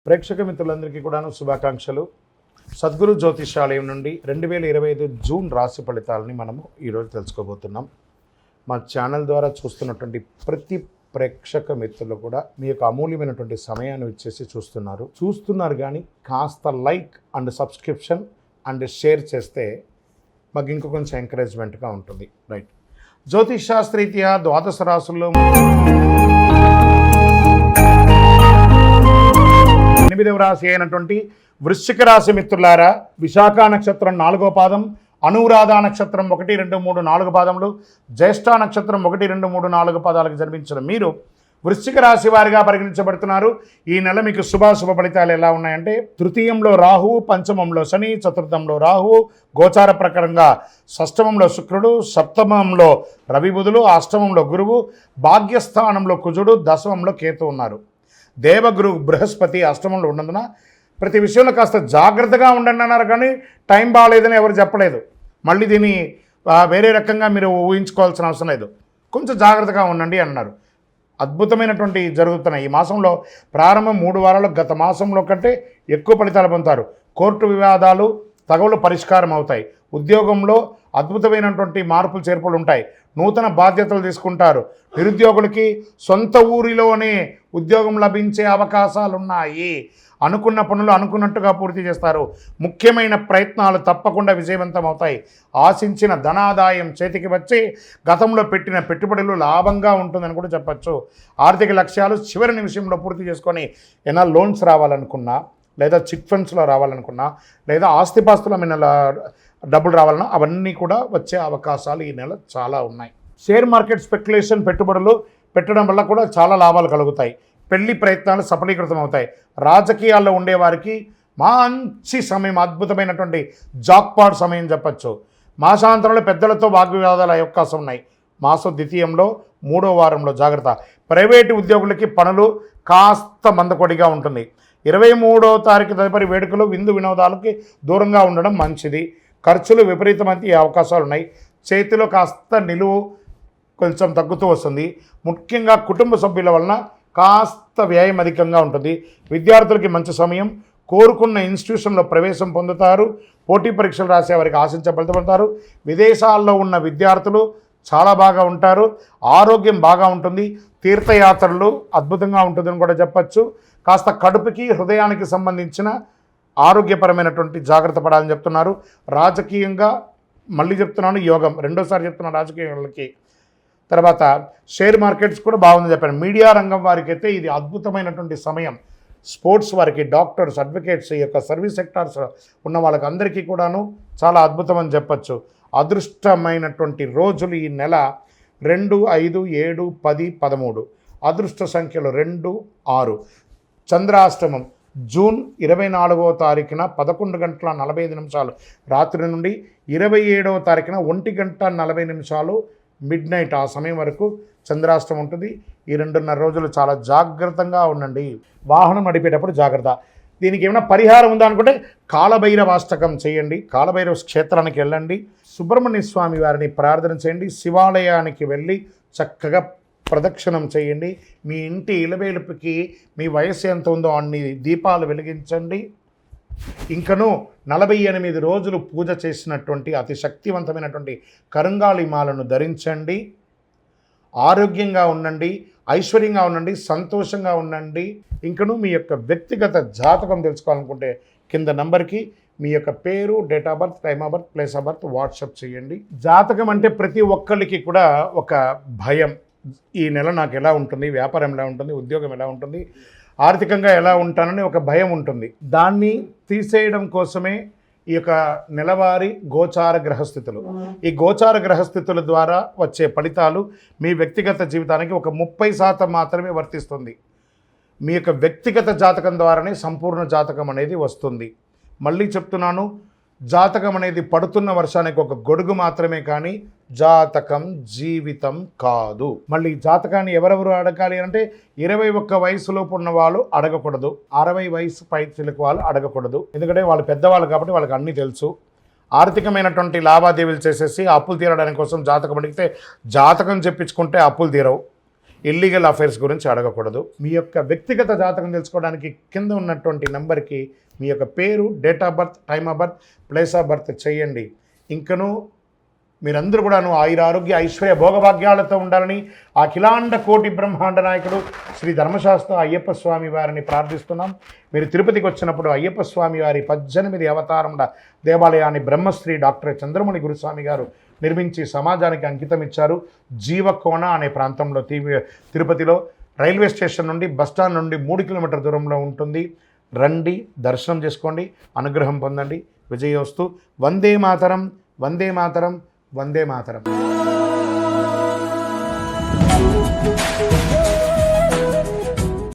ప్రేక్షక మిత్రులందరికీ కూడాను శుభాకాంక్షలు. సద్గురు జ్యోతిషాలయం నుండి 2025 జూన్ రాశి ఫలితాలని మనము ఈరోజు తెలుసుకోబోతున్నాం. మా ఛానల్ ద్వారా చూస్తున్నటువంటి ప్రతి ప్రేక్షక మిత్రులు కూడా మీ యొక్క అమూల్యమైనటువంటి సమయాన్ని ఇచ్చేసి చూస్తున్నారు కానీ కాస్త like and subscription and share చేస్తే మాకు ఇంకో కొంచెం ఎంకరేజ్మెంట్గా ఉంటుంది. రైట్, జ్యోతిష్ శాస్త్రీత్యా ద్వాదశ రాశుల్లో 8వ రాశి అయినటువంటి వృశ్చిక రాశి మిత్రులారా, విశాఖ నక్షత్రం 4వ పాదం, అనురాధ నక్షత్రం 1, 2, 3, 4 పాదములు, జ్యేష్ఠ నక్షత్రం 1, 2, 3, 4 పాదాలకు జన్మించిన మీరు వృశ్చిక రాశి వారిగా పరిగణించబడుతున్నారు. ఈ నెల మీకు శుభాశుభ ఫలితాలు ఎలా ఉన్నాయంటే, తృతీయంలో రాహువు, పంచమంలో శని, చతుర్థంలో రాహువు, గోచార ప్రకారంగా షష్టమంలో శుక్రుడు, సప్తమంలో రవి బుధులు, అష్టమంలో గురువు, భాగ్యస్థానంలో కుజుడు, దశమంలో కేతు ఉన్నారు. దేవగురు బృహస్పతి అష్టమంలో ఉన్నందున ప్రతి విషయంలో కాస్త జాగ్రత్తగా ఉండండి అన్నారు, కానీ టైం బాగాలేదని ఎవరు చెప్పలేదు. మళ్ళీ దీన్ని వేరే రకంగా మీరు ఊహించుకోవాల్సిన అవసరం లేదు. కొంచెం జాగ్రత్తగా ఉండండి అన్నారు. అద్భుతమైనటువంటి జరుగుతున్నాయి. ఈ మాసంలో ప్రారంభం 3 వారాలు గత మాసంలో కంటే ఎక్కువ ఫలితాలు పొందుతారు. కోర్టు వివాదాలు తగవులు పరిష్కారం అవుతాయి. ఉద్యోగంలో అద్భుతమైనటువంటి మార్పులు చేర్పులు ఉంటాయి. నూతన బాధ్యతలు తీసుకుంటారు. నిరుద్యోగులకి సొంత ఊరిలోనే ఉద్యోగం లభించే అవకాశాలు ఉన్నాయి. అనుకున్న పనులు అనుకున్నట్టుగా పూర్తి చేస్తారు. ముఖ్యమైన ప్రయత్నాలు తప్పకుండా విజయవంతం అవుతాయి. ఆశించిన ధనాదాయం చేతికి వచ్చి గతంలో పెట్టిన పెట్టుబడులు లాభంగా ఉంటుందని కూడా చెప్పచ్చు. ఆర్థిక లక్ష్యాలు చివరి నిమిషంలో పూర్తి చేసుకొని ఏమైనా లోన్స్ రావాలనుకున్నా, లేదా చిట్ ఫండ్స్లో రావాలనుకున్నా, లేదా ఆస్తిపాస్తుల మీద డబ్బులు రావాలన్నా అవన్నీ కూడా వచ్చే అవకాశాలు ఈ నెల చాలా ఉన్నాయి. షేర్ మార్కెట్ స్పెక్యులేషన్ పెట్టుబడులు పెట్టడం వల్ల కూడా చాలా లాభాలు కలుగుతాయి. పెళ్లి ప్రయత్నాలు సఫలీకృతం అవుతాయి. రాజకీయాల్లో ఉండేవారికి మంచి సమయం, అద్భుతమైనటువంటి జాక్పాట్ సమయం చెప్పచ్చు. మాసాంతరంలో పెద్దలతో వాగ్వివాదాలు అయ్యే అవకాశం ఉన్నాయి. మాసం ద్వితీయంలో 3వ వారంలో జాగ్రత్త. ప్రైవేటు ఉద్యోగులకి పనులు కాస్త మందకొడిగా ఉంటుంది. 23వ తారీఖు తదుపరి వేడుకలు విందు వినోదాలకి దూరంగా ఉండడం మంచిది. ఖర్చులు విపరీతమైన అవకాశాలు ఉన్నాయి. చేతిలో కాస్త నిలువు కొంచెం తగ్గుతూ వస్తుంది. ముఖ్యంగా కుటుంబ సభ్యుల వలన కాస్త వ్యయం అధికంగా ఉంటుంది. విద్యార్థులకి మంచి సమయం. కోరుకున్న ఇన్స్టిట్యూషన్లో ప్రవేశం పొందుతారు. పోటీ పరీక్షలు రాసే వారికి ఆశించే ఫలితపడతారు. విదేశాల్లో ఉన్న విద్యార్థులు చాలా బాగా ఉంటారు. ఆరోగ్యం బాగా ఉంటుంది. తీర్థయాత్రలు అద్భుతంగా ఉంటుందని కూడా చెప్పచ్చు. కాస్త కడుపుకి హృదయానికి సంబంధించిన ఆరోగ్యపరమైనటువంటి జాగ్రత్త పడాలని చెప్తున్నారు. రాజకీయంగా మళ్ళీ చెప్తున్నాను, యోగం రెండోసారి చెప్తున్నాను రాజకీయాలకి. తర్వాత షేర్ మార్కెట్స్ కూడా బాగుందని చెప్పాను. మీడియా రంగం వారికి అయితే ఇది అద్భుతమైనటువంటి సమయం. స్పోర్ట్స్ వారికి, డాక్టర్స్, అడ్వకేట్స్, ఈ యొక్క సర్వీస్ సెక్టార్స్ ఉన్న వాళ్ళకి అందరికీ కూడాను చాలా అద్భుతం అని చెప్పచ్చు. అదృష్టమైనటువంటి రోజులు ఈ నెల 2, 5, 7, 10, 13. అదృష్ట సంఖ్యలు 2, 6. చంద్రాష్టమం జూన్ 24వ తారీఖున 11:45 రాత్రి నుండి 27వ తారీఖున 1:40 మిడ్ నైట్ ఆ సమయం వరకు చంద్రాష్టమం ఉంటుంది. ఈ 2.5 రోజులు చాలా జాగ్రత్తగా ఉండండి. వాహనం నడిపేటప్పుడు జాగ్రత్త. దీనికి ఏమైనా పరిహారం ఉందా అనుకుంటే కాలభైరవాష్టకం చేయండి. కాలభైరవ క్షేత్రానికి వెళ్ళండి. సుబ్రహ్మణ్య స్వామి వారిని ప్రార్థన చేయండి. శివాలయానికి వెళ్ళి చక్కగా ప్రదక్షిణం చేయండి. మీ ఇంటి ఇలవేలుపుకి మీ వయస్సు ఎంత ఉందో అన్ని దీపాలు వెలిగించండి. ఇంకను 48 రోజులు పూజ చేసినటువంటి అతి శక్తివంతమైనటువంటి కరుంగాళి మాలను ధరించండి. ఆరోగ్యంగా ఉండండి, ఐశ్వర్యంగా ఉండండి, సంతోషంగా ఉండండి. ఇంకను మీ యొక్క వ్యక్తిగత జాతకం తెలుసుకోవాలనుకుంటే కింద నంబర్కి మీ యొక్క పేరు, date of birth, time of birth, place of birth WhatsApp చేయండి. జాతకం అంటే ప్రతి ఒక్కరికి కూడా ఒక భయం. ఈ నెల నాకు ఎలా ఉంటుంది, వ్యాపారం ఎలా ఉంటుంది, ఉద్యోగం ఎలా ఉంటుంది, ఆర్థికంగా ఎలా ఉంటానని ఒక భయం ఉంటుంది. దాన్ని తీసేయడం కోసమే ఈ యొక్క నెలవారీ గోచార గ్రహస్థితులు. ఈ గోచార గ్రహస్థితుల ద్వారా వచ్చే ఫలితాలు మీ వ్యక్తిగత జీవితానికి ఒక 30% మాత్రమే వర్తిస్తుంది. మీ యొక్క వ్యక్తిగత జాతకం ద్వారానే సంపూర్ణ జాతకం అనేది వస్తుంది. మళ్ళీ చెప్తున్నాను, జాతకం అనేది పడుతున్న వర్షానికి ఒక గొడుగు మాత్రమే, కానీ జాతకం జీవితం కాదు. మళ్ళీ జాతకాన్ని ఎవరెవరు అడగాలి అంటే 21 వయసులోపు ఉన్న వాళ్ళు అడగకూడదు. 60 వయసు పైచిలకు వాళ్ళు అడగకూడదు. ఎందుకంటే వాళ్ళు పెద్దవాళ్ళు కాబట్టి వాళ్ళకి అన్నీ తెలుసు. ఆర్థికమైనటువంటి లావాదేవీలు చేసేసి అప్పులు తీరడానికి కోసం జాతకం అడిగితే జాతకం చెప్పించుకుంటే అప్పులు తీరవు. ఇల్లీగల్ అఫైర్స్ గురించి అడగకూడదు. మీ యొక్క వ్యక్తిగత జాతకం తెలుసుకోవడానికి కింద ఉన్నటువంటి నెంబర్కి మీ యొక్క పేరు, date of birth, time of birth, place of birth చేయండి. ఇంకను మీరందరూ కూడాను ఆయురారోగ్య ఐశ్వర్య భోగభాగ్యాలతో ఉండాలని అఖిలాండ కోటి బ్రహ్మాండ నాయకుడు శ్రీ ధర్మశాస్త్ర అయ్యప్ప స్వామి వారిని ప్రార్థిస్తున్నాం. మీరు తిరుపతికి వచ్చినప్పుడు అయ్యప్ప స్వామి వారి 18 అవతారముల దేవాలయాన్ని బ్రహ్మశ్రీ డాక్టర్ చంద్రమణి గురుస్వామి గారు నిర్మించి సమాజానికి అంకితం ఇచ్చారు. జీవకోణ అనే ప్రాంతంలో తిరుపతిలో రైల్వే స్టేషన్ నుండి బస్టాండ్ నుండి 3 కిలోమీటర్ల దూరంలో ఉంటుంది. రండి, దర్శనం చేసుకోండి, అనుగ్రహం పొందండి. విజయోస్తు. వందే మాతరం, వందే మాతరం, వందే మాతరం.